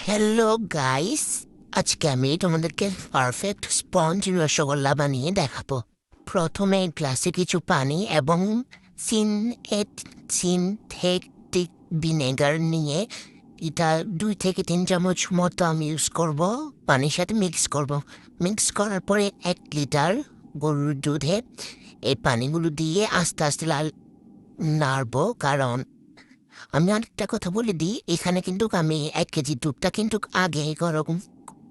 Hello guys, আজকে আমি তোমাদেরকে পারফেক্ট স্পঞ্জ রসগোল্লা বানিয়ে দেখাবো। প্রথমে গ্লাসে কিছু পানি এবং সিনথেটিক ভিনেগার নিয়ে এটা 2 থেকে 3 চামচ মতো আমি ইউজ করব। পানির সাথে মিক্স করার পরে 1 লিটার গরুর দুধে এই পানিগুলো দিয়ে আস্তে আস্তে নাড়বো। কারণ আমি আরেকটা কথা বলে দিই, এখানে কিন্তু আমি 1 কেজি দুধটা কিন্তু আগে গরম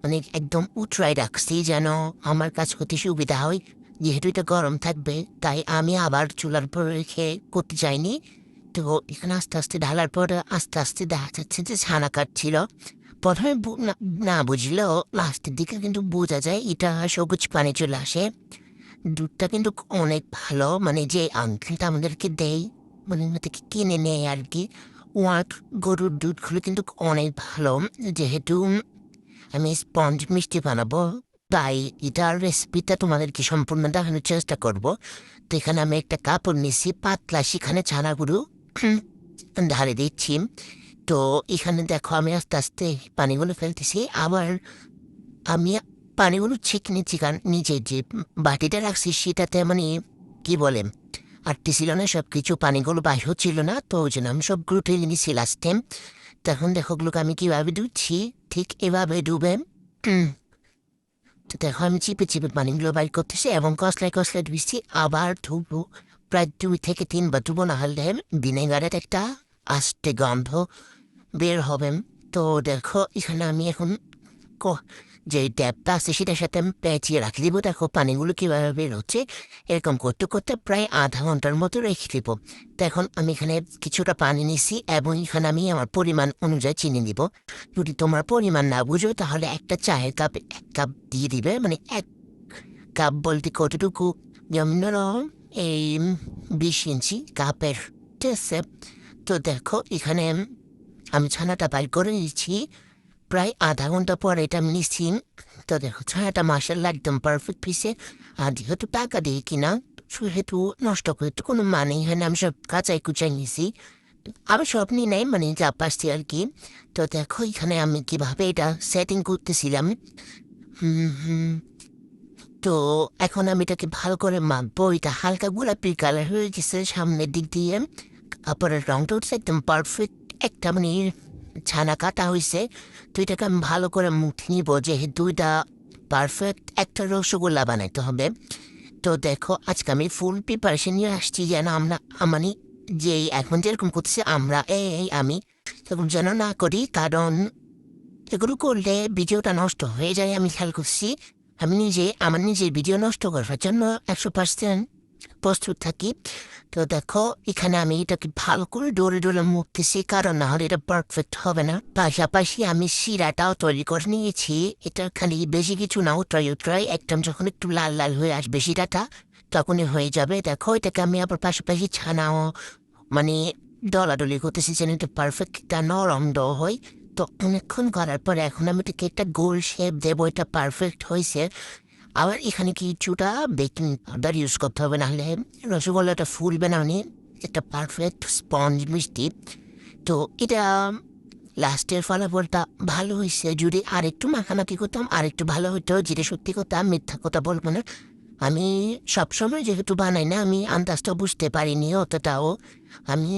মানে একদম উতরাই রাখছি, যেন আমার কাজ করতে সুবিধা হয়। যেহেতু এটা গরম থাকবে, তাই আমি আবার চুলার পর রেখে করতে চাইনি। তো এখানে আস্তে আস্তে ঢালার পর আস্তে আস্তে দেখা যাচ্ছে যে ছানা কাটছিল। প্রথমে না বুঝলেও লাস্টের দিকে কিন্তু বোঝা যায় এটা সবুজ পানি চলে আসে। দুধটা কিন্তু অনেক ভালো, মানে যে আঙ্কেলটা আমাদেরকে দেয়, মানে থেকে কিনে নেয় আর কি। ওয়াক গরুর দুধগুলো কিন্তু অনেক ভালো। যেহেতু আমি স্পঞ্জ মিষ্টি বানাবো, তাই এটার রেসিপিটা তোমাদেরকে সম্পূর্ণ দেখানোর চেষ্টা করব। তো এখানে আমি একটা কাপড় নিচ্ছি পাতলা, সেখানে ছানাগুলো ঢালে দিচ্ছি। তো এখানে দেখো আমি আস্তে আস্তে পানিগুলো ফেলতেছি। আবার আমি পানিগুলো ছেঁকে নিচ্ছি, কারণ নিচে যে বাটিটা রাখছি সেটাতে মানে কি বলে আটটি না, সব কিছু পানিগুলো বাইর হচ্ছিল না, তো ওই জন্য আমি সবগুলো টেনে নিচ্ছি লাস্ট টাইম। তখন দেখো ওগুলোকে আমি কীভাবে ধুচ্ছি, ঠিক এভাবে ডুবে। তো দেখো আমি চিপে চিপে পানিগুলো বাইর করতেছি এবং কষলায় কষলায় ধুইছি, আবার ধুবো। প্রায় 2 থেকে 3 বার ধুবো, না হলে ভিনেগারের একটা আস্তে গন্ধ বের হবে। তো দেখো এখানে আমি এখন যে ট্যাপটা আছে সেটার সাথে আমি পেঁচিয়ে রাখি দিব। দেখো পানিগুলো কীভাবে বের হচ্ছে। এরকম করতে করতে প্রায় আধা ঘন্টার মতো রেখে দিব। তো এখন আমি এখানে কিছুটা পানি নিছি এবং এখানে আমি আমার পরিমাণ অনুযায়ী চিনি দিব। যদি তোমার পরিমাণ না বুঝো তাহলে একটা চায়ের কাপে 1 কাপ দিয়ে দিবে, মানে 1 কাপ বলতে কতটুকু, যেমন ধরো এই 20 ইঞ্চি কাপের। ঠিক আছে? তো দেখো এখানে আমি ছানাটা বাইর করে নিচ্ছি। প্রায় আধা ঘন্টা পর এটা আমি নিচ্ছি। তো দেখো ছানাটা মাসাল্লাহ একদম পারফেক্ট পিসে। আর যেহেতু টাকা দিয়ে কিনা, সেহেতু নষ্ট করে তো কোনো মানেই হয় না। আমি সব কাঁচাই কুচাই নিছি, আবার সব নিয়ে নেই, মানে যা পারছি আর কি। তো দেখো এখানে আমি কিভাবে এটা সেটিং করতেছিলাম। হুম হুম তো এখন আমি এটাকে ভালো করে মাখবো। এটা হালকা গোলাপি কালার হয়ে গেছে সামনের দিক দিয়ে, কাপড়ের রংটা হচ্ছে একদম পারফেক্ট একটা, মানে ছানা কাটা হয়েছে। তো এটাকে আমি ভালো করে মুঠে নিব, যেহেতু এটা পারফেক্ট একটা রসগোল্লা বানাইতে হবে। তো দেখো আজকে আমি ফুল প্রিপারেশন নিয়ে আসছি, যেন আমরা মানে যে এখন যেরকম করতেছি আমরা আমি সেরকম যেন না করি। কারণ এগুলো করলে ভিডিওটা নষ্ট হয়ে যায়, আমি খেয়াল করছি। আমি আমার নিজের ভিডিও নষ্ট করার জন্য 100% প্রস্তুত থাকি। তো দেখো এখানে আমি এটাকে ভালো করে ডোরে ডোরে মুখতেছি, কারণ না হলে এটা পারফেক্ট হবে না। পাশাপাশি আমি শিরাটাও তৈরি করে নিয়েছি। এটা খালি বেশি কিছু না, উতরাই একদম যখন একটু লাল লাল হয়ে আসবে শিরাটা, তখনই হয়ে যাবে। দেখো এটাকে আমি আবার পাশাপাশি ছানাও মানে ডলাডলি করতেছি, যেন এটা পারফেক্ট একটা নরম ড হয়। তো অনেকক্ষণ করার পরে এখন আমি এটাকে একটা গোল শেপ দেবো, এটা পারফেক্ট হয়েছে। আবার এখানে কিছুটা বেকিং পাউডার ইউজ করতে হবে, নাহলে রসগোল্লাটা ফুলবে না, মানে একটা পারফেক্ট স্পঞ্জ মিষ্টি। তো এটা লাস্টের ফলাফলটা ভালো হয়েছে। যদি আরেকটু মাখামাখি করতাম আরেকটু ভালো হতো, যেটা সত্যি কথা, মিথ্যা কথা বলবো না। আমি সবসময় যেহেতু বানাই না, আমি আন্দাজটা বুঝতে পারিনি অতটাও। আমি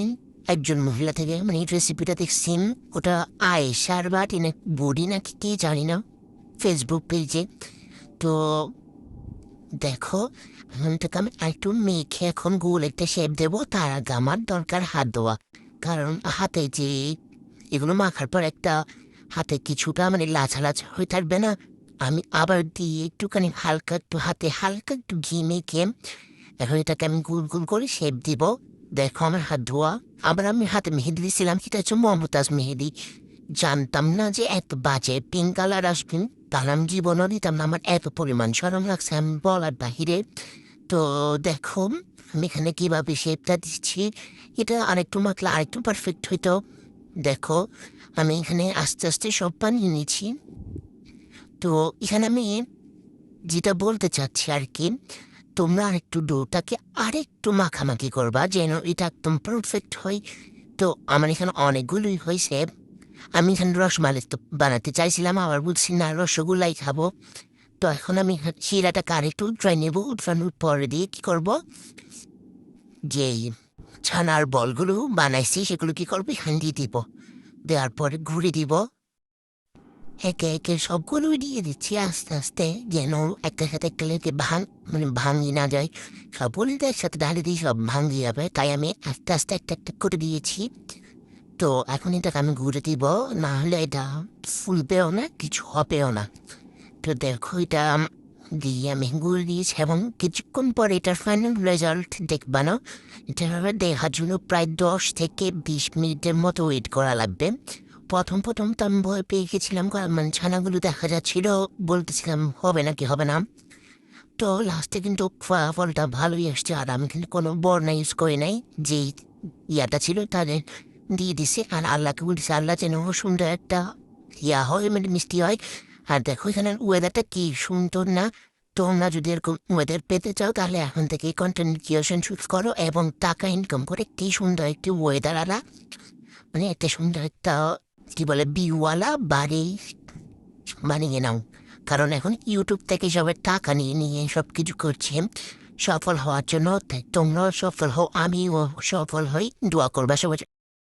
একজন মহিলা থেকে মানে এই রেসিপিটা দেখছি, ওটা আয়েশার বাটি না বডি নাকি কি জানি না, ফেসবুক পেজে। তো দেখো এখন থেকে আমি একটু মেখে এখন গোল একটা শেপ দেবো। তার আগে আমার দরকার হাত ধোয়া, কারণ হাতে যে এগুলো মাখার পর একটা হাতে কিছুটা মানে লাচা লাচা হয়ে থাকবে না। আমি আবার দিয়ে একটুখানি হালকা একটু ঘি মেখে এখন এটাকে আমি গুল গুল করে শেপ দিব। দেখো আমার হাত ধোয়া। আবার আমি হাতে মেহেদি দিয়েছিলাম, সেটা হচ্ছে মমতাজ মেহেদি। জানতাম না যে এত বাজে পিঙ্ক কালার আসবেন, তাহলে আমি জীবনও দিতাম না। আমার এত পরিমাণ সরম লাগছে আমি বলার বাহিরে। তো দেখো আমি এখানে কীভাবে শেপটা দিচ্ছি, এটা আরেকটু মাখলে আরেকটু পারফেক্ট হইতো। দেখো আমি এখানে আস্তে আস্তে সব বানিয়ে নিচ্ছি। তো এখানে আমি যেটা বলতে চাচ্ছি আর কি, তোমরা আরেকটু ডোটাকে আরেকটু মাখামাখি করবা, যেন এটা একদম পারফেক্ট হয়। তো আমার এখানে অনেকগুলোই হয়েছে। আমি এখানে রসমালাই তো বানাতে চাইছিলাম, আবার বলছি না রসগোল্লাই খাবো। তো এখন আমি শিরাটাকে আরেকটু উতরাই নেবো, উতরানোর পরে দিয়ে কী করবো, যে ছানার বলগুলো বানাইছি সেগুলো কী করবো এখানে দিয়ে দিব, দেওয়ার পরে ঘুরে দিব। একে একে সবগুলোই দিয়ে দিচ্ছি আস্তে আস্তে, যেন একটা সাথে একটা লেগে ভাঙি না যায়। সবগুলো একসাথে ঢালে দিয়ে সব ভাঙি যাবে, তাই আমি আস্তে আস্তে একটা একটা করে দিয়েছি। তো এখন এটাকে আমি ঘুরে দিব, না হলে এটা ফুলবেও না, কিছু হবেও না। তো দেখো এটা দিয়ে আমি গুঁড়ো দিয়েছি, এবং কিছুক্ষণ পরে এটার ফাইনাল রেজাল্ট দেখবা না। এটা দেখার জন্য প্রায় 10 থেকে 20 মিনিটের মতো ওয়েট করা লাগবে। প্রথম প্রথম তো আমি ভয় পেয়ে গেছিলাম, কারণ মানে ছানাগুলো দেখা যাচ্ছিল, বলতেছিলাম হবে নাকি হবে না। তো লাস্টে কিন্তু ফলটা ভালোই এসছে, আর আমি কিন্তু কোনো বর্ণা ইউজ করি নাই, যে ইয়াটা ছিল তাদের দিয়ে দিছে। আর আল্লাহকে বলছে আল্লাহ যেন সুন্দর একটা ইয়া হয়, মানে মিষ্টি হয়। আর দেখো এখানে ওয়েদারটা কি সুন্দর না। তোমরা যদি এরকম ওয়েদার পেতে চাও তাহলে এখন থেকে কন্টেন্ট ক্রিয়েশন শুট করো এবং টাকা ইনকাম করে কি সুন্দর একটি ওয়েদার আলা, মানে একটা সুন্দর একটা কি বলে বিওয়ালা বাড়ি বানিয়ে নাও। কারণ এখন ইউটিউব থেকে সবাই টাকা নিয়ে নিয়ে সব কিছু করছে সফল হওয়ার জন্য। তাই তোমরাও সফল হও, আমিও সফল হই, দোয়া করবা সবাই।